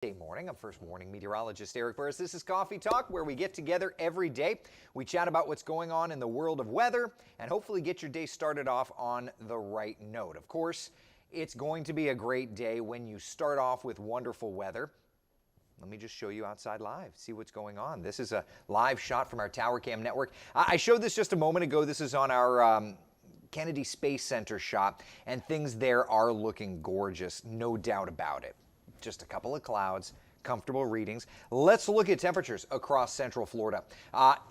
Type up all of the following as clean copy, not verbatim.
Day morning. I'm First Warning meteorologist Eric Burris. This is Coffee Talk, where we get together every day. We chat about what's going on in the world of weather and hopefully get your day started off on the right note. Of course, it's going to be a great day when you start off with wonderful weather. Let me just show you outside live, see what's going on. This is a live shot from our Tower Cam network. I showed this just a moment ago. This is on our Kennedy Space Center shot, and things there are looking gorgeous, no doubt about it. Just a couple of clouds, comfortable readings. Let's look at temperatures across Central Florida.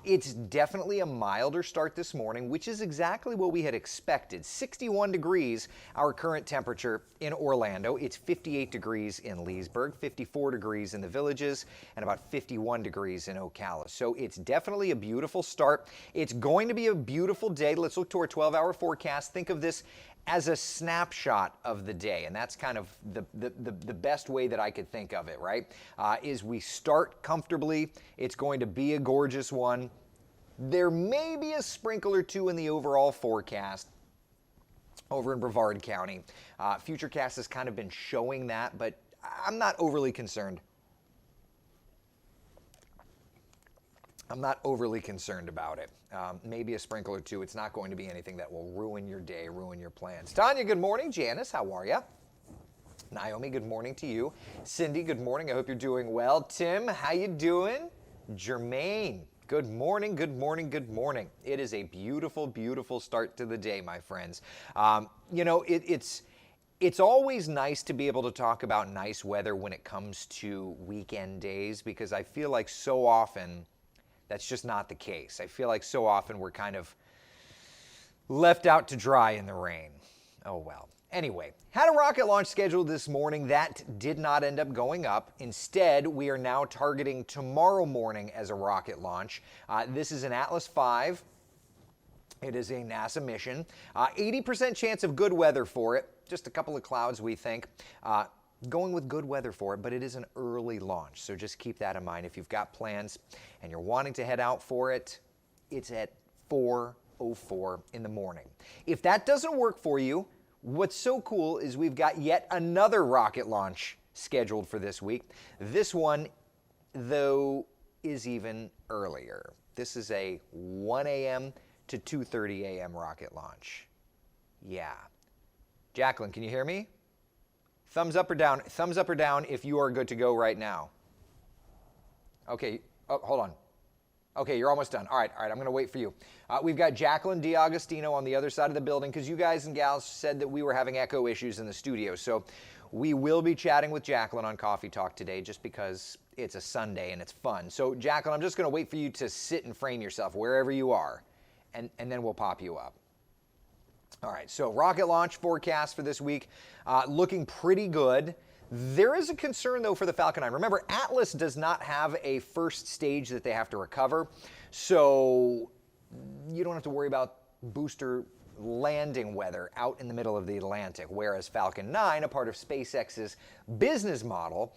It's definitely a milder start this morning, which is exactly what we had expected. 61 degrees, our current temperature in Orlando. It's 58 degrees in Leesburg, 54 degrees in the Villages, and about 51 degrees in Ocala. So it's definitely a beautiful start. It's going to be a beautiful day. Let's look to our 12-hour forecast. Think of this as a snapshot of the day, and that's kind of the best way that I could think of it, right? Is we start comfortably. It's going to be a gorgeous one. There may be a sprinkle or two in the overall forecast over in Brevard County. Futurecast has kind of been showing that, but I'm not overly concerned. I'm not overly concerned about it. Maybe a sprinkle or two. It's not going to be anything that will ruin your day, ruin your plans. Tanya, good morning. Janice, how are you? Naomi, good morning to you. Cindy, good morning. I hope you're doing well. Tim, how you doing? Jermaine, good morning, good morning, good morning. It is a beautiful, beautiful start to the day, my friends. You know, it's always nice to be able to talk about nice weather when it comes to weekend days, because I feel like so often that's just not the case. I feel like so often we're kind of left out to dry in the rain. Oh well. Anyway, had a rocket launch scheduled this morning. That did not end up going up. Instead, we are now targeting tomorrow morning as a rocket launch. This is an Atlas V. It is a NASA mission. 80% chance of good weather for it. Just a couple of clouds, we think. Going with good weather for it, but it is an early launch, so just keep that in mind. If you've got plans and you're wanting to head out for it, it's at 4:04 in the morning. If that doesn't work for you, what's so cool is we've got yet another rocket launch scheduled for this week. This one, though, is even earlier. This is a 1 a.m. to 2:30 a.m. rocket launch. Yeah. Jacqueline, can you hear me? Thumbs up or down? Thumbs up or down if you are good to go right now. Okay, oh, hold on. Okay, you're almost done. All right, I'm going to wait for you. We've got Jacqueline D'Agostino on the other side of the building because you guys and gals said that we were having echo issues in the studio. So we will be chatting with Jacqueline on Coffee Talk today just because it's a Sunday and it's fun. So Jacqueline, I'm just going to wait for you to sit and frame yourself wherever you are, and then we'll pop you up. All right, so rocket launch forecast for this week, looking pretty good. There is a concern, though, for the Falcon 9. Remember, Atlas does not have a first stage that they have to recover, so you don't have to worry about booster landing weather out in the middle of the Atlantic, whereas Falcon 9, a part of SpaceX's business model,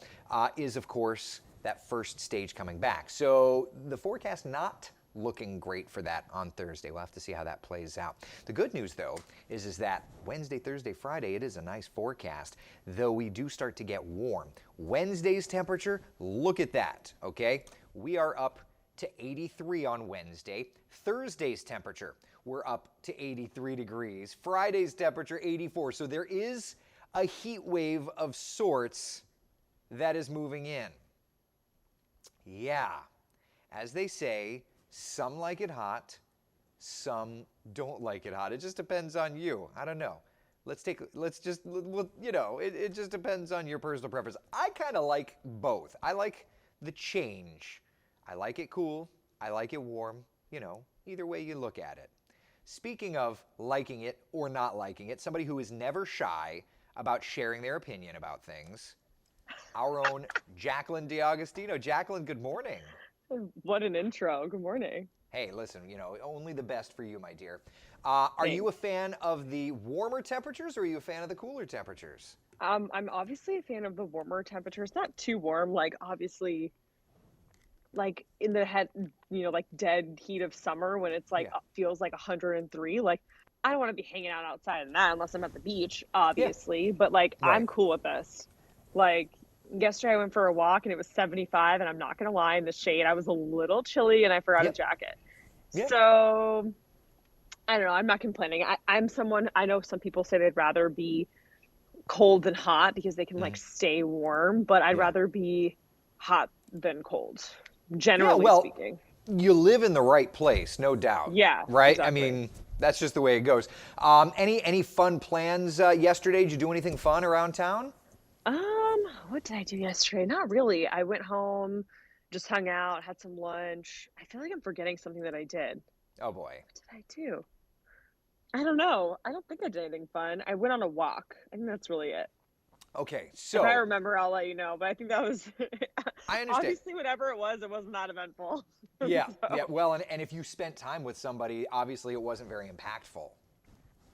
is, of course, that first stage coming back. So the forecast not looking great for that on Thursday. We'll have to see how that plays out. The good news, though, is that Wednesday, Thursday, Friday, it is a nice forecast, though we do start to get warm. Wednesday's temperature, look at that, okay? We are up to 83 on Wednesday. Thursday's temperature, we're up to 83 degrees. Friday's temperature, 84. So there is a heat wave of sorts that is moving in. Yeah, as they say, some like it hot, some don't like it hot. It just depends on you. I don't know. It just depends on your personal preference. I kind of like both. I like the change. I like it cool. I like it warm. Either way you look at it. Speaking of liking it or not liking it, somebody who is never shy about sharing their opinion about things, our own Jacqueline D'Agostino. Jacqueline, good morning. What an intro. Good morning. Hey, listen, only the best for you, my dear. Are you a fan of the warmer temperatures or are you a fan of the cooler temperatures? I'm obviously a fan of the warmer temperatures, not too warm, like obviously like in the head, like dead heat of summer when it's like feels like 103. Like I don't want to be hanging out outside in that unless I'm at the beach, obviously, but like I'm cool with this. Like Yesterday I went for a walk and it was 75, and I'm not gonna lie, in the shade I was a little chilly and I forgot a Yep. jacket. Yeah. So I don't know. I'm not complaining. I'm someone, I know some people say they'd rather be cold than hot because they can like Mhm. stay warm, but I'd Yeah. rather be hot than cold, Yeah. generally Well, speaking. you live in the right place, no doubt. Yeah, Right? I exactly. mean, that's just the way it goes. Any fun plans yesterday? Did you do anything fun around town? What did I do yesterday? Not really. I went home, just hung out, had some lunch. I feel like I'm forgetting something that I did. Oh boy. What did I do? I don't know. I don't think I did anything fun. I went on a walk. I think that's really it. Okay. If I So remember, I'll let you know. But I think that was I understand. obviously whatever it was not eventful. Yeah. Yeah. So Well, and if you spent time with somebody, obviously it wasn't very impactful.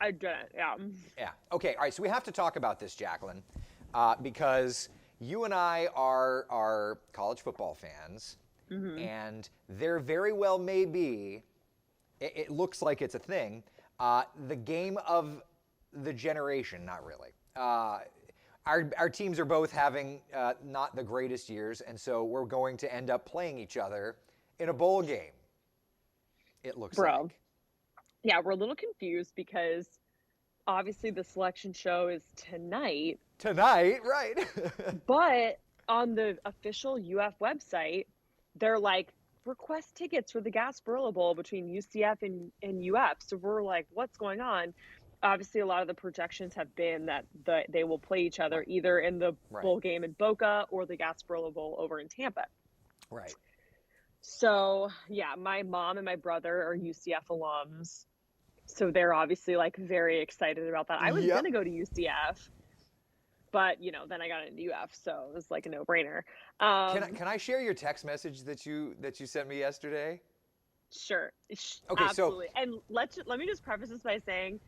I didn't. Yeah. Yeah. Okay. All right. So we have to talk about this, Jacqueline, because you and I are college football fans, Hmm. and there very well may be. It looks like it's a thing. The game of the generation, not really. Our teams are both having not the greatest years, and so we're going to end up playing each other in a bowl game. It looks Bro. like Yeah, we're a little confused because obviously the selection show is tonight, tonight, right? but on the official UF website, they're like, request tickets for the Gasparilla Bowl between UCF and UF. So we're like, what's going on? Obviously, a lot of the projections have been that they will play each other Right. either in the Right. bowl game in Boca or the Gasparilla Bowl over in Tampa. Right. So, yeah, my mom and my brother are UCF alums. So they're obviously like very excited about that. I was going Yep. to go to UCF, but then I got into UF, so it was like a no-brainer. Can I share your text message that you sent me yesterday? Sure. Okay, so Absolutely. And let me just preface this by saying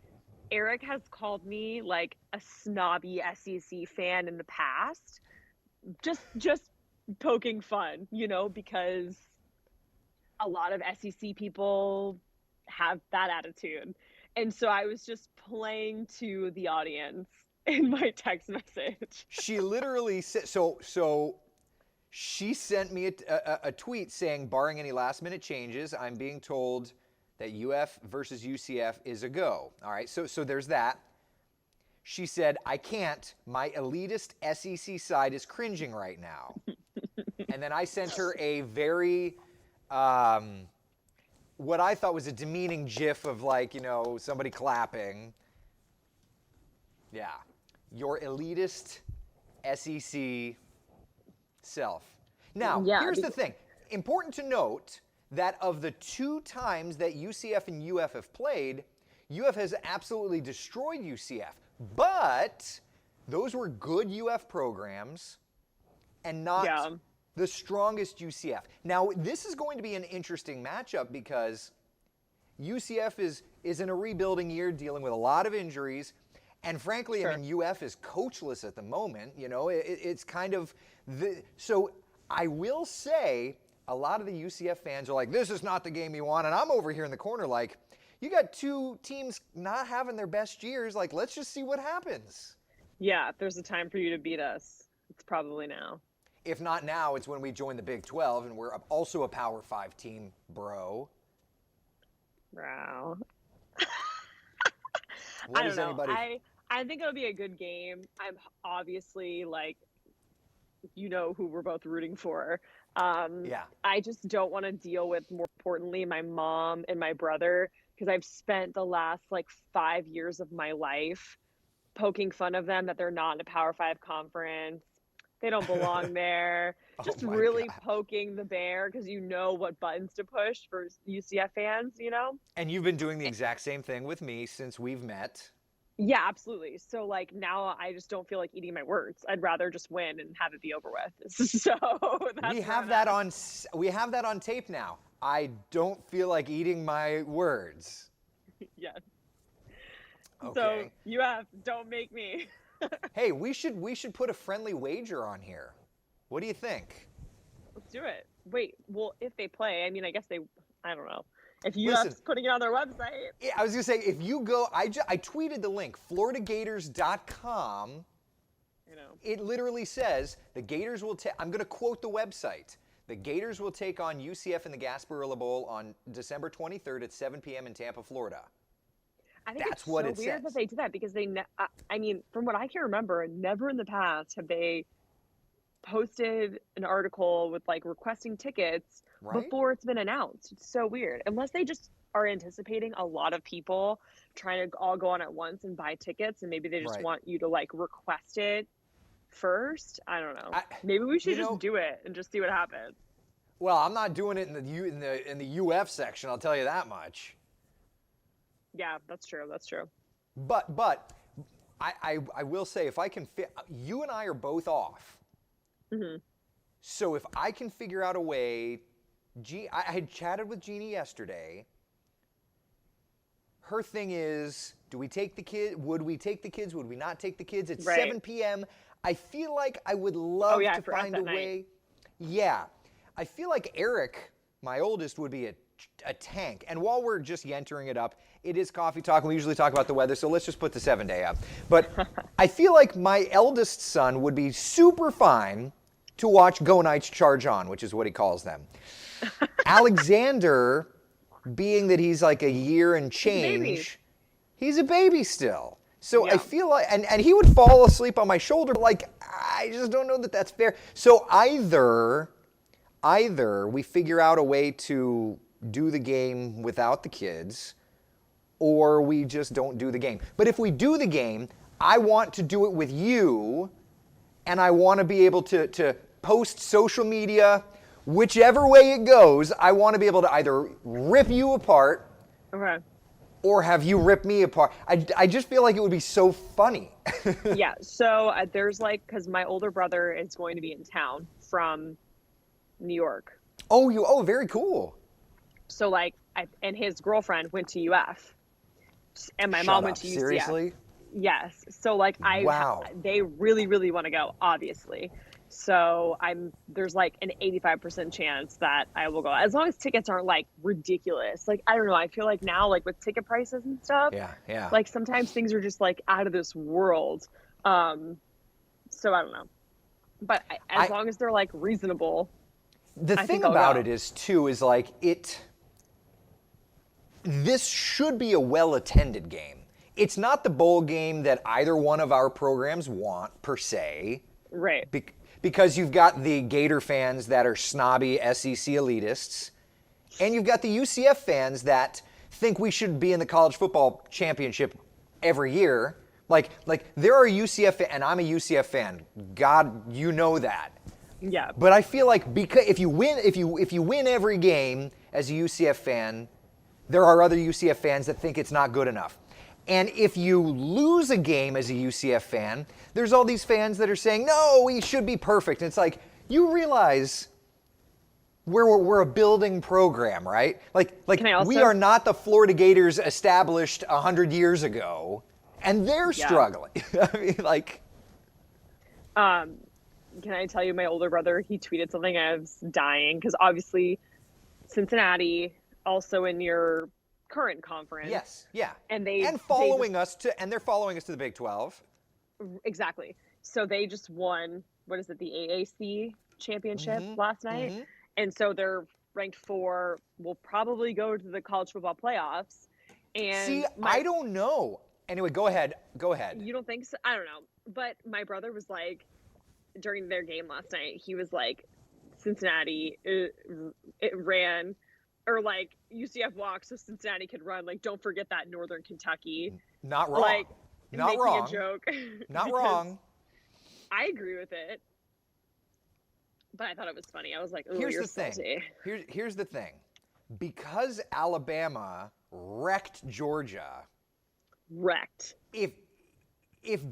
Eric has called me like a snobby SEC fan in the past. Just poking fun, because a lot of SEC people have that attitude. And so I was just playing to the audience in my text message. she literally said so. She sent me a tweet saying, barring any last minute changes, I'm being told that UF versus UCF is a go. All right, so there's that. She said, I can't. My elitist SEC side is cringing right now. And then I sent her a very, what I thought was a demeaning gif of like, somebody clapping. Yeah. Your elitist SEC self. Now, Yeah, here's the thing. Important to note that of the 2 times that UCF and UF have played, UF has absolutely destroyed UCF. But those were good UF programs and not yeah, the strongest UCF. Now, this is going to be an interesting matchup because UCF is in a rebuilding year, dealing with a lot of injuries. And frankly, sure. I mean, UF is coachless at the moment. It's kind of so I will say a lot of the UCF fans are like, this is not the game you want. And I'm over here in the corner like, you got 2 teams not having their best years. Like, let's just see what happens. Yeah, if there's a time for you to beat us, it's probably now. If not now, it's when we join the Big 12 and we're also a Power 5 team, bro. Wow. What I does don't know. anybody I think it'll be a good game. I'm obviously like, who we're both rooting for. Yeah. I just don't want to deal with, more importantly, my mom and my brother, because I've spent the last like 5 years of my life poking fun of them that they're not in a Power 5 conference. They don't belong there. Oh Just my really God. poking the bear because you know what buttons to push for UCF fans. And you've been doing the exact same thing with me since we've met. Yeah, absolutely. So like now I just don't feel like eating my words. I'd rather just win and have it be over with. So that's We where have I'm that at. on tape now. I don't feel like eating my words. Yes. So Okay. don't make me. Hey, we should put a friendly wager on here. What do you think? Let's do it. Wait, well, if they play, I mean, I guess I don't know. If Listen, UF's putting it on their website. yeah, I was gonna say if you go, I tweeted the link, floridagators.com. I know. It literally says the Gators will take, I'm going to quote the website. The Gators will take on UCF in the Gasparilla Bowl on December 23rd at 7 p.m. in Tampa, Florida. I think That's it's what so it weird that says. they did that because I mean, from what I can remember, never in the past have they posted an article with like requesting tickets Right? before it's been announced. It's so weird. Unless they just are anticipating a lot of people trying to all go on at once and buy tickets, and maybe they just Right. want you to like request it first. I don't know. I, Maybe we should you just know, do it and just see what happens. well, I'm not doing it in the UF section, I'll tell you that much. Yeah, that's true. That's true. But I will say, if I can fit, you and I are both off. Hmm. So if I can figure out a way, I had chatted with Jeannie yesterday. Her thing is, do we take the kid? Would we take the kids? Would we not take the kids? It's Right. 7 p.m. I feel like I would love yeah, I to forgot find that a night. way. Yeah. I feel like Eric, my oldest, would be a tank. And while we're just yentering it up, it is coffee talk, and we usually talk about the weather, so let's just put the 7-day up. But I feel like my eldest son would be super fine to watch Go Knights Charge On, which is what he calls them. Alexander, being that he's like a year and change, he's a baby still. So Yeah. I feel like, and he would fall asleep on my shoulder, like, I just don't know that that's fair. So either we figure out a way to do the game without the kids, or we just don't do the game. But if we do the game, I want to do it with you, and I want to be able to post social media, whichever way it goes. I want to be able to either rip you apart, Okay. or have you rip me apart. I just feel like it would be so funny. Yeah. So there's like, because my older brother is going to be in town from New York. Oh, very cool. So like, and his girlfriend went to UF, and my Shut mom went up. to UCF. Seriously? Yes. So like, Wow. they really, really want to go, obviously. So there's like an 85% chance that I will go, as long as tickets aren't like ridiculous. Like, I don't know. I feel like now, like with ticket prices and stuff, Yeah. like sometimes things are just like out of this world. So I don't know. But as long as they're like reasonable. The I thing think I'll about go. it is, too, is like this should be a well-attended game. It's not the bowl game that either one of our programs want, per se. Right. Because you've got the Gator fans that are snobby SEC elitists, and you've got the UCF fans that think we should be in the college football championship every year. Like there are UCF, and I'm a UCF fan. God, you know that. Yeah. But I feel like because if you win every game as a UCF fan, there are other UCF fans that think it's not good enough. And if you lose a game as a UCF fan, there's all these fans that are saying, no, we should be perfect. And it's like, you realize we're a building program, right? Like we are not the Florida Gators established 100 years ago, and they're struggling. I mean, like. Can I tell you, my older brother, he tweeted something, I was dying, because obviously Cincinnati, also in your current conference. Yes, yeah. And they're following us to the Big 12. Exactly. So they just won, what is it, the AAC championship last night. Mm-hmm. And so they're ranked 4, will probably go to the college football playoffs. And see, I don't know. Anyway, go ahead. You don't think so? I don't know. But my brother was like, during their game last night, he was like, Cincinnati, it ran, or like UCF walked so Cincinnati could run. Like, don't forget that Northern Kentucky. Not wrong. Like, not making wrong. a joke. Not wrong. I agree with it. But I thought it was funny. I was like, oh, Here's you're the thing. salty. Here's the thing. Because Alabama wrecked Georgia. Wrecked. If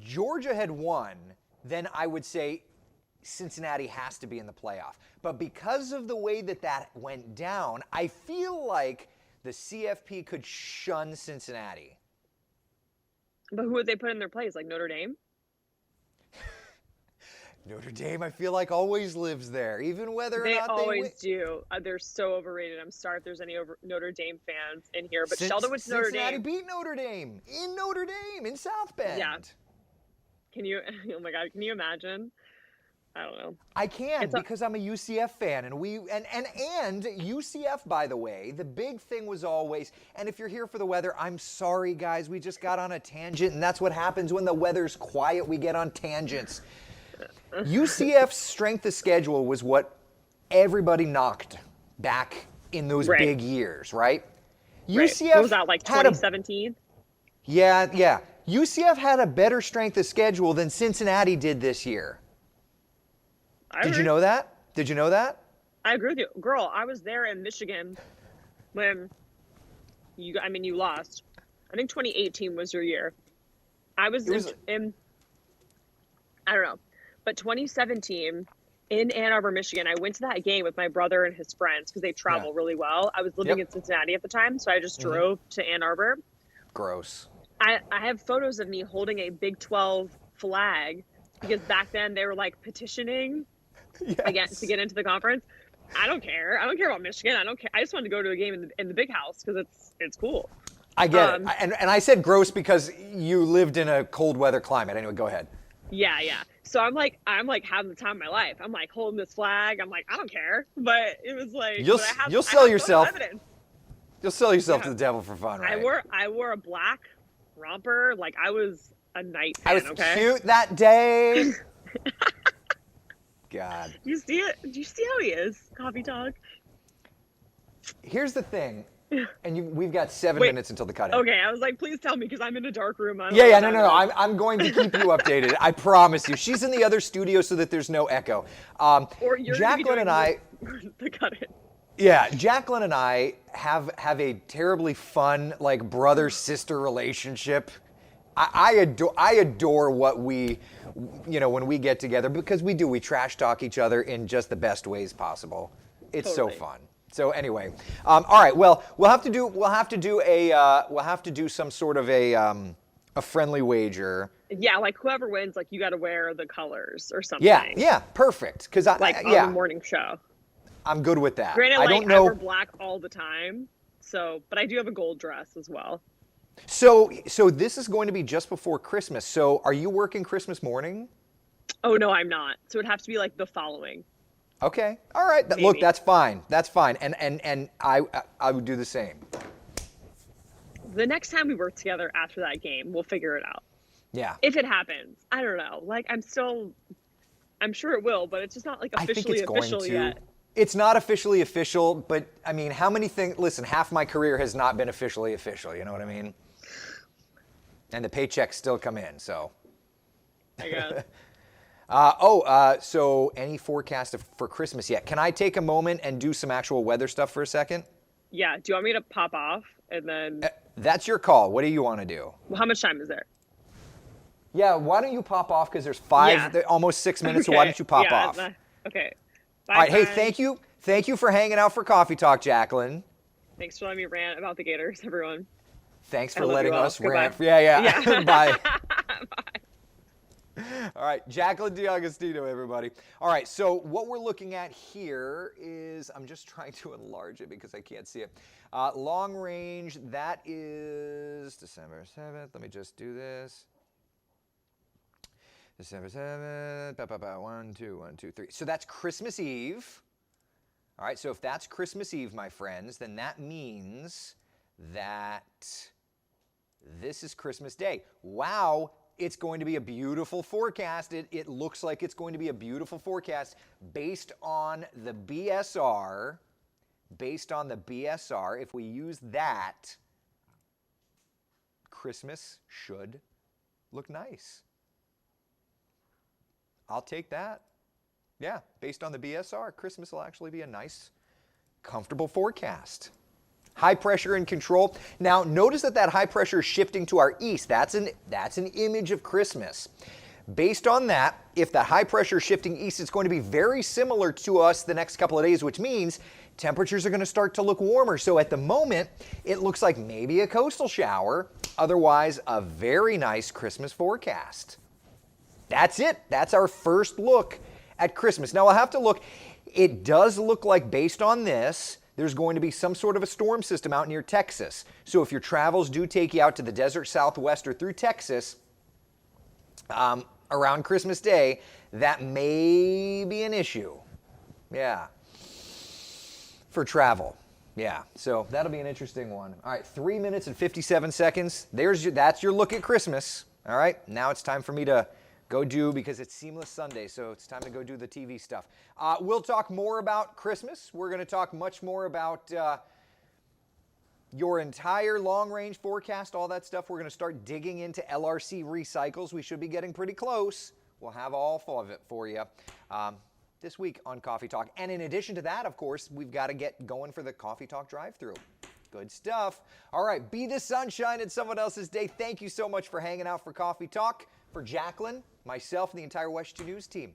Georgia had won, then I would say Cincinnati has to be in the playoff. But because of the way that went down, I feel like the CFP could shun Cincinnati. But who would they put in their place? Like Notre Dame? Notre Dame, I feel like, always lives there, even whether or not they always do. They're so overrated. I'm sorry if there's any Notre Dame fans in here, but Sheldon went to Notre Dame. Cincinnati beat Notre Dame in South Bend. Yeah. Can you? Oh my God, can you imagine? I don't know. I can It's a, because I'm a UCF fan, and UCF, by the way, the big thing was always, and if you're here for the weather, I'm sorry guys, we just got on a tangent, and that's what happens when the weather's quiet, we get on tangents. UCF's strength of schedule was what everybody knocked back in those Right. big years, right? right. UCF What was that, like had a 2017? yeah. UCF had a better strength of schedule than Cincinnati did this year. Did you know that? Did you know that? I agree with you. Girl, I was there in Michigan when you lost. I think 2018 was your year. I was, in I don't know, but 2017 in Ann Arbor, Michigan, I went to that game with my brother and his friends because they travel really well. I was living in Cincinnati at the time, so I just drove to Ann Arbor. Gross. I have photos of me holding a Big 12 flag because back then they were like petitioning again to get into the conference. I don't care. I don't care about Michigan. I don't care. I just wanted to go to a game in the big house because it's cool. I get it. And I said gross because you lived in a cold weather climate. Anyway, go ahead. Yeah. So I'm like having the time of my life. I'm like holding this flag. I'm like, I don't care. But it was like you'll sell yourself. You'll sell yourself to Yeah. the devil for fun, right? I wore a black romper. Like I was a night fan, I was okay? cute that day. God. Do you see it? Do you see how he is? Coffee talk. Here's the thing, and we've got 7 Wait. minutes until the cut-in. Okay, I was like, please tell me because I'm in a dark room. I don't Yeah, know no. what I'm going to keep you updated. I promise you. She's in the other studio so that there's no echo. Or you're gonna be Jacqueline doing and I. the cut-in. Yeah, Jacqueline and I have a terribly fun like brother-sister relationship. I adore what we, when we get together because we trash talk each other in just the best ways possible. It's Totally. so fun. So anyway, all right. Well, we'll have to do some sort of a friendly wager. Yeah, like whoever wins, like you got to wear the colors or something. Yeah, perfect. Because Like on the morning show. I'm good with that. Granted, I like don't know. I wear black all the time, but I do have a gold dress as well. So this is going to be just before Christmas. So are you working Christmas morning? Oh no, I'm not. So it'd have to be like the following. Okay. All right. Look, Maybe. that's fine. That's fine. And I would do the same. The next time we work together after that game, we'll figure it out. Yeah. If it happens, I don't know. Like I'm sure it will, but it's just not like I think officially it's going official to. yet. It's not officially official, but I mean, how many things? Listen, half my career has not been officially official. You know what I mean? And the paychecks still come in. So. I guess. So any forecast for Christmas yet? Can I take a moment and do some actual weather stuff for a second? Yeah. Do you want me to pop off and then? That's your call. What do you want to do? Well, how much time is there? Yeah, why don't you pop off? Because there's almost 6 minutes, so why don't you pop off? Okay. Bye, All right, hey, friends. thank you. Thank you for hanging out for Coffee Talk, Jacqueline. Thanks for letting me rant about the Gators, everyone. Thanks I for love letting you all. us Goodbye. rant. Yeah. Bye. Bye. All right, Jacqueline D'Agostino, everybody. All right, so what we're looking at here is, I'm just trying to enlarge it because I can't see it. Long range, that is December 7th. Let me just do this. December 7th, 1, 2, 1, 2, 3. So that's Christmas Eve. All right, so if that's Christmas Eve, my friends, then that means that this is Christmas Day. Wow, it's going to be a beautiful forecast. It looks like it's going to be a beautiful forecast based on the BSR. Based on the BSR, if we use that, Christmas should look nice. I'll take that. Yeah, based on the BSR, Christmas will actually be a nice, comfortable forecast. High pressure in control. Now, notice that high pressure is shifting to our east. That's an image of Christmas. Based on that, if that high pressure is shifting east, it's going to be very similar to us the next couple of days, which means temperatures are going to start to look warmer. So at the moment, it looks like maybe a coastal shower. Otherwise, a very nice Christmas forecast. That's it. That's our first look at Christmas. Now, I'll have to look. It does look like, based on this, there's going to be some sort of a storm system out near Texas. So if your travels do take you out to the desert Southwest or through Texas, around Christmas Day, that may be an issue. Yeah. For travel. Yeah, so that'll be an interesting one. All right, 3 minutes and 57 seconds. That's your look at Christmas. All right, now it's time for me to go do, because it's Seamless Sunday, so it's time to go do the TV stuff. We'll talk more about Christmas. We're going to talk much more about your entire long-range forecast, all that stuff. We're going to start digging into LRC recycles. We should be getting pretty close. We'll have all of it for you this week on Coffee Talk. And in addition to that, of course, we've got to get going for the Coffee Talk drive-thru. Good stuff. All right, be the sunshine in someone else's day. Thank you so much for hanging out for Coffee Talk. For Jacqueline, myself, and the entire WESH 2 News team,